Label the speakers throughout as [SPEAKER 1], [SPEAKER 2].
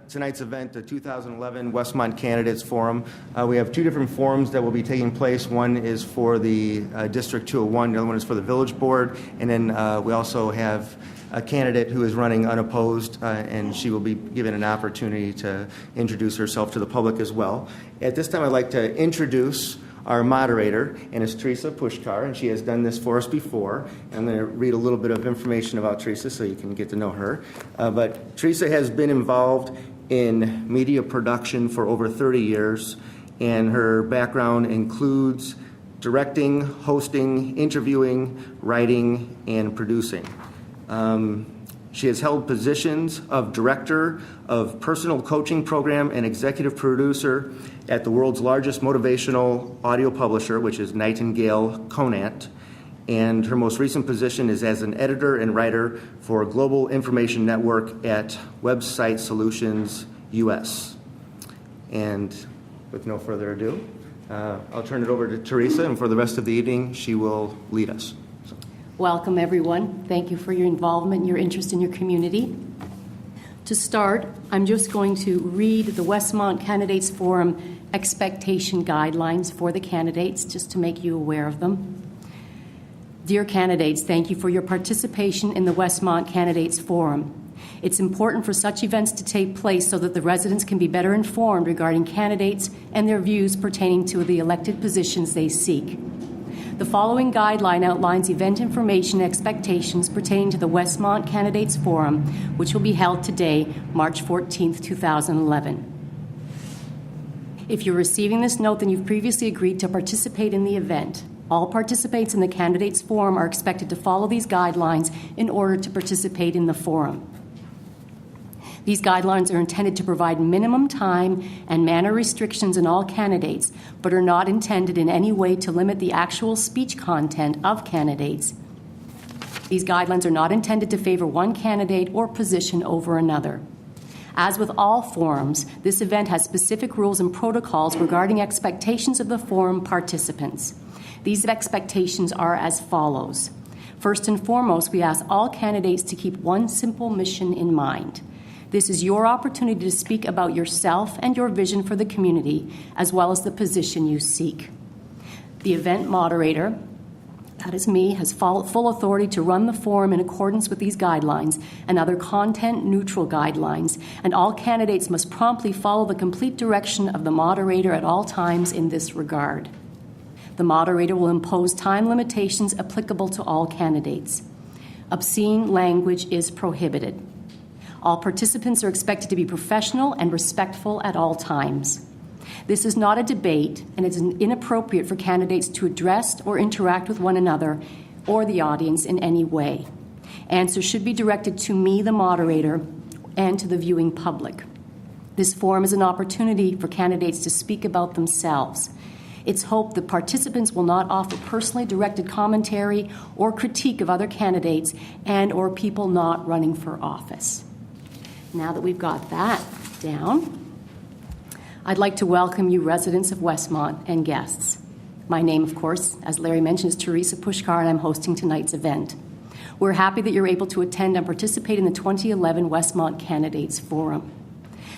[SPEAKER 1] Tonight's event, the 2011 Westmont Candidates Forum. We have two different forums that will be taking place. One is for the District 201, the other one is for the Village Board, and then we also have a candidate who is running unopposed, and she will be given an opportunity to introduce herself to the public as well. At this time, I'd like to introduce our moderator, and it's Teresa Pushkar, and she has done this for us before. I'm going to read a little bit of information about Teresa so you can get to know her. But Teresa has been involved in media production for over 30 years, and her background includes directing, hosting, interviewing, writing, and producing. She has held positions of director of personal coaching program and executive producer at the world's largest motivational audio publisher, which is Nightingale Conant. And her most recent position is as an editor and writer for Global Information Network at Website Solutions US. And with no further ado, I'll turn it over to Teresa, and for the rest of the evening, she will lead us.
[SPEAKER 2] Welcome, everyone. Thank you for your involvement and your interest in your community. To start, I'm just going to read the Westmont Candidates Forum expectation guidelines for the candidates, just to make you aware of them. Dear candidates, thank you for your participation in the Westmont Candidates Forum. It's important for such events to take place so that the residents can be better informed regarding candidates and their views pertaining to the elected positions they seek. The following guideline outlines event information and expectations pertaining to the Westmont Candidates Forum, which will be held today, March 14, 2011. If you're receiving this note, then you've previously agreed to participate in the event. All participants in the Candidates Forum are expected to follow these guidelines in order to participate in the forum. These guidelines are intended to provide minimum time and manner restrictions in all candidates, but are not intended in any way to limit the actual speech content of candidates. These guidelines are not intended to favor one candidate or position over another. As with all forums, this event has specific rules and protocols regarding expectations of the forum participants. These expectations are as follows. First and foremost, we ask all candidates to keep one simple mission in mind. This is your opportunity to speak about yourself and your vision for the community, as well as the position you seek. The event moderator, that is me, has full authority to run the forum in accordance with these guidelines and other content-neutral guidelines, and all candidates must promptly follow the complete direction of the moderator at all times in this regard. The moderator will impose time limitations applicable to all candidates. Obscene language is prohibited. All participants are expected to be professional and respectful at all times. This is not a debate, and it's inappropriate for candidates to address or interact with one another or the audience in any way. Answers should be directed to me, the moderator, and to the viewing public. This forum is an opportunity for candidates to speak about themselves. It's hoped that participants will not offer personally directed commentary or critique of other candidates and or people not running for office. Now that we've got that down, I'd like to welcome you residents of Westmont and guests. My name, of course, as Larry mentioned, is Teresa Pushkar, and I'm hosting tonight's event. We're happy that you're able to attend and participate in the 2011 Westmont Candidates Forum.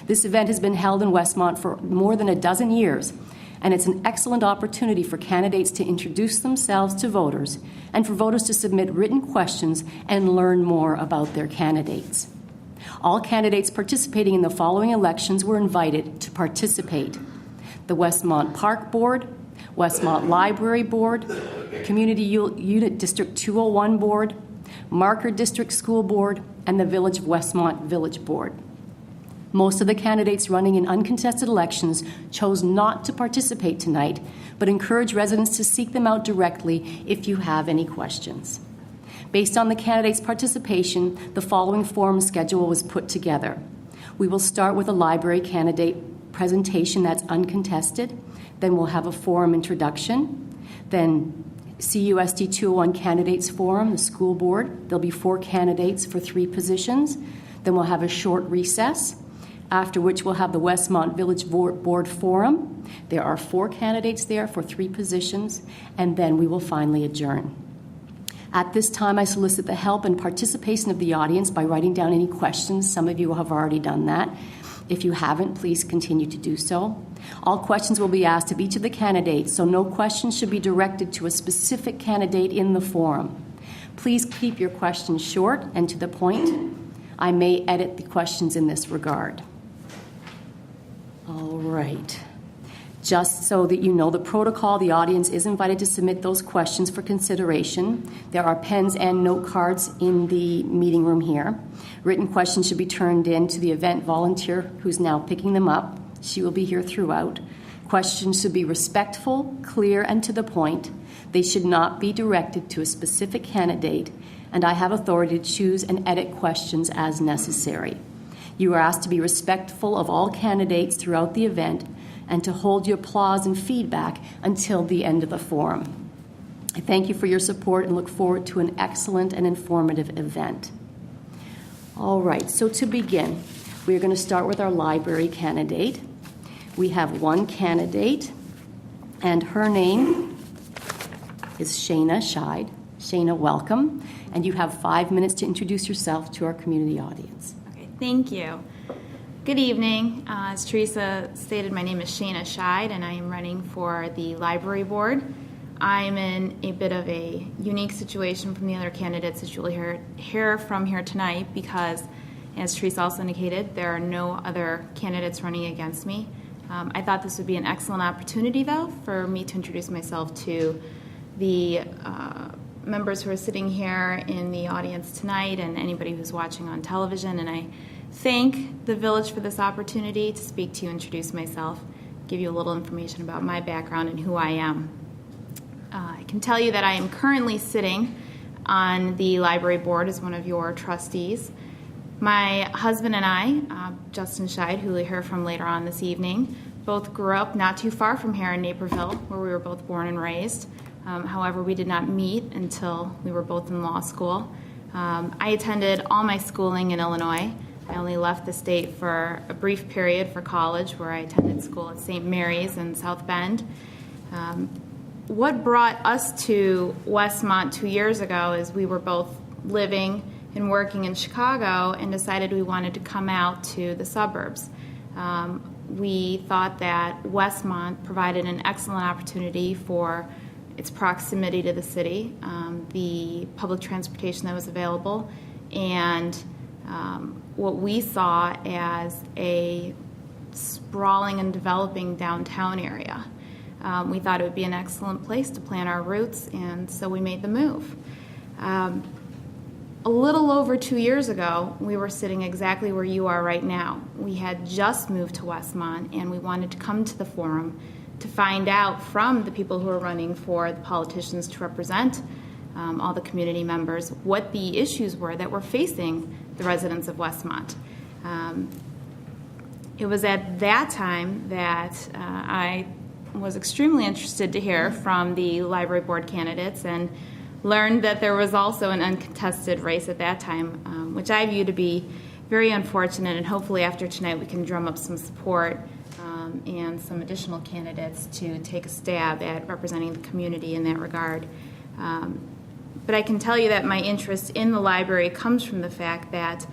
[SPEAKER 2] This event has been held in Westmont for more than a dozen years, and it's an excellent opportunity for candidates to introduce themselves to voters and for voters to submit written questions and learn more about their candidates. All candidates participating in the following elections were invited to participate: the Westmont Park Board, Westmont Library Board, Community Unit District 201 Board, Marker District School Board, and the Village of Westmont Village Board. Most of the candidates running in uncontested elections chose not to participate tonight, but encourage residents to seek them out directly if you have any questions. Based on the candidates' participation, the following forum schedule was put together. We will start with a library candidate presentation that's uncontested. Then we'll have a forum introduction. Then CUSD 201 Candidates Forum, the school board. There'll be 4 candidates for 3 positions. Then we'll have a short recess, after which we'll have the Westmont Village Board Forum. There are 4 candidates there for 3 positions, and then we will finally adjourn. At this time, I solicit the help and participation of the audience by writing down any questions. Some of you have already done that. If you haven't, please continue to do so. All questions will be asked of each of the candidates, so no questions should be directed to a specific candidate in the forum. Please keep your questions short and to the point. I may edit the questions in this regard. All right. Just so that you know the protocol, the audience is invited to submit those questions for consideration. There are pens and note cards in the meeting room here. Written questions should be turned in to the event volunteer who's now picking them up. She will be here throughout. Questions should be respectful, clear, and to the point. They should not be directed to a specific candidate, and I have authority to choose and edit questions as necessary. You are asked to be respectful of all candidates throughout the event and to hold your applause and feedback until the end of the forum. I thank you for your support and look forward to an excellent and informative event. All right, so to begin, we are going to start with our library candidate. We have one candidate, and her name is Shana Scheid. Shana, welcome. And you have 5 minutes to introduce yourself to our community audience.
[SPEAKER 3] Okay, thank you. Good evening. As Teresa stated, my name is Shana Scheid, and I am running for the library board. I'm in a bit of a unique situation from the other candidates that you'll hear from here tonight because, as Teresa also indicated, there are no other candidates running against me. I thought this would be an excellent opportunity, though, for me to introduce myself to the members who are sitting here in the audience tonight and anybody who's watching on television. And I thank the village for this opportunity to speak to you, introduce myself, give you a little information about my background and who I am. I can tell you that I am currently sitting on the library board as one of your trustees. My husband and I, Justin Scheid, who you'll hear from later on this evening, both grew up not too far from here in Naperville, where we were both born and raised. However, we did not meet until we were both in law school. I attended all my schooling in Illinois. I only left the state for a brief period for college, where I attended school at St. Mary's in South Bend. What brought us to Westmont 2 years ago is we were both living and working in Chicago and decided we wanted to come out to the suburbs. We thought that Westmont provided an excellent opportunity for its proximity to the city, the public transportation that was available, and what we saw as a sprawling and developing downtown area. We thought it would be an excellent place to plant our roots, and so we made the move. A little over 2 years ago, we were sitting exactly where you are right now. We had just moved to Westmont, and we wanted to come to the forum to find out from the people who are running for the politicians to represent all the community members what the issues were that were facing the residents of Westmont. It was at that time that I was extremely interested to hear from the library board candidates and learned that there was also an uncontested race at that time, which I view to be very unfortunate, and hopefully after tonight we can drum up some support and some additional candidates to take a stab at representing the community in that regard. But I can tell you that my interest in the library comes from the fact that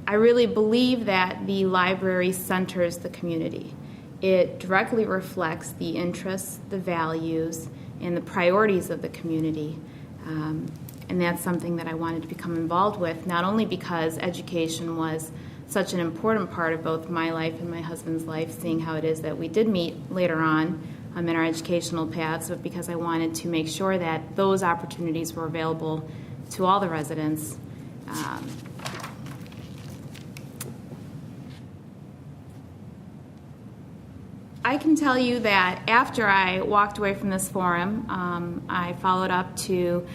[SPEAKER 3] I really believe that the library centers the community. It directly reflects the interests, the values, and the priorities of the community. And that's something that I wanted to become involved with, not only because education was such an important part of both my life and my husband's life, seeing how it is that we did meet later on in our educational paths, but because I wanted to make sure that those opportunities were available to all the residents. I can tell you that after I walked away from this forum, I followed up to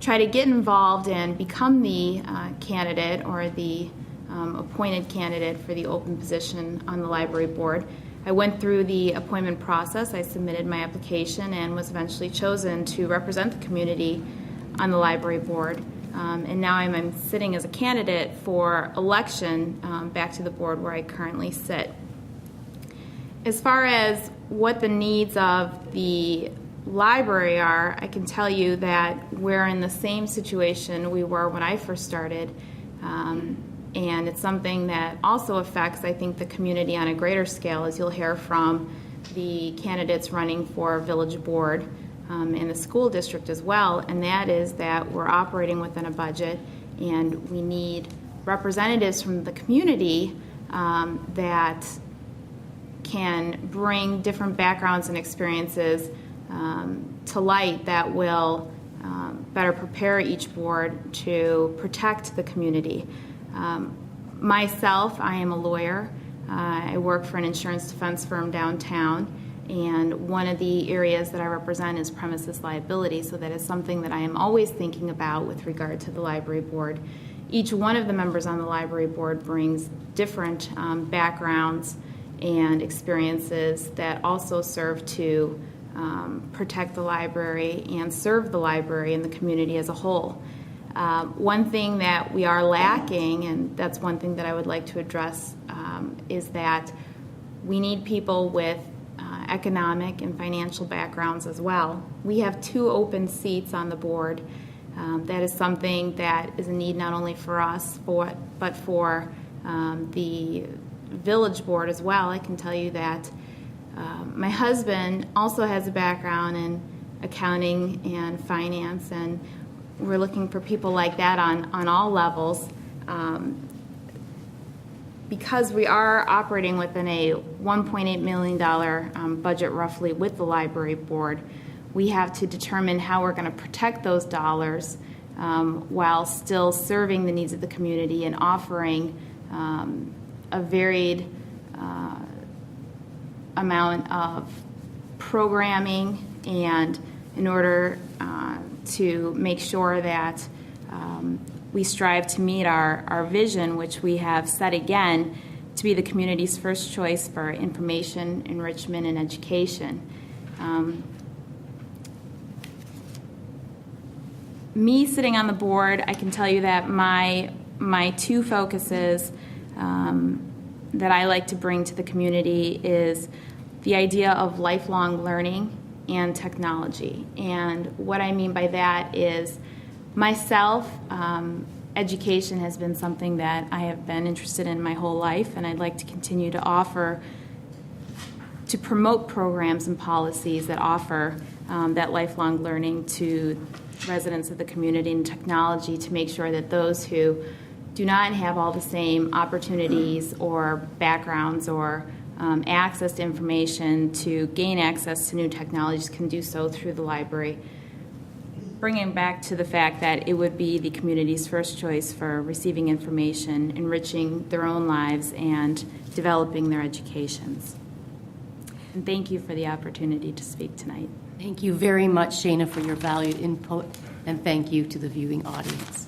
[SPEAKER 3] try to get involved and become the candidate or the appointed candidate for the open position on the library board. I went through the appointment process. I submitted my application and was eventually chosen to represent the community on the library board. And now I'm sitting as a candidate for election back to the board where I currently sit. As far as what the needs of the library are, I can tell you that we're in the same situation we were when I first started. And it's something that also affects, I think, the community on a greater scale, as you'll hear from the candidates running for village board and the school district as well, and that is that we're operating within a budget and we need representatives from the community that can bring different backgrounds and experiences to light that will better prepare each board to protect the community. Myself, I am a lawyer. I work for an insurance defense firm downtown, and one of the areas that I represent is premises liability, so that is something that I am always thinking about with regard to the library board. Each one of the members on the library board brings different backgrounds and experiences that also serve to protect the library and serve the library and the community as a whole. One thing that we are lacking, and that's one thing that I would like to address, is that we need people with economic and financial backgrounds as well. We have 2 open seats on the board. That is something that is a need not only for us, but for the village board as well. I can tell you that my husband also has a background in accounting and finance, and we're looking for people like that on all levels. Because we are operating within a $1.8 million budget roughly with the library board, we have to determine how we're going to protect those dollars while still serving the needs of the community and offering a varied amount of programming, and in order to make sure that we strive to meet our vision, which we have set again to be the community's first choice for information, enrichment, and education. Me sitting on the board, I can tell you that my 2 focuses that I like to bring to the community is the idea of lifelong learning and technology. And what I mean by that is myself, education has been something that I have been interested in my whole life, and I'd like to continue to promote programs and policies that offer that lifelong learning to residents of the community, and technology to make sure that those who do not have all the same opportunities or backgrounds or access to information to gain access to new technologies can do so through the library. Bringing back to the fact that it would be the community's first choice for receiving information, enriching their own lives, and developing their educations. And thank you for the opportunity to speak tonight.
[SPEAKER 2] Thank you very much, Shana, for your valued input, and thank you to the viewing audience.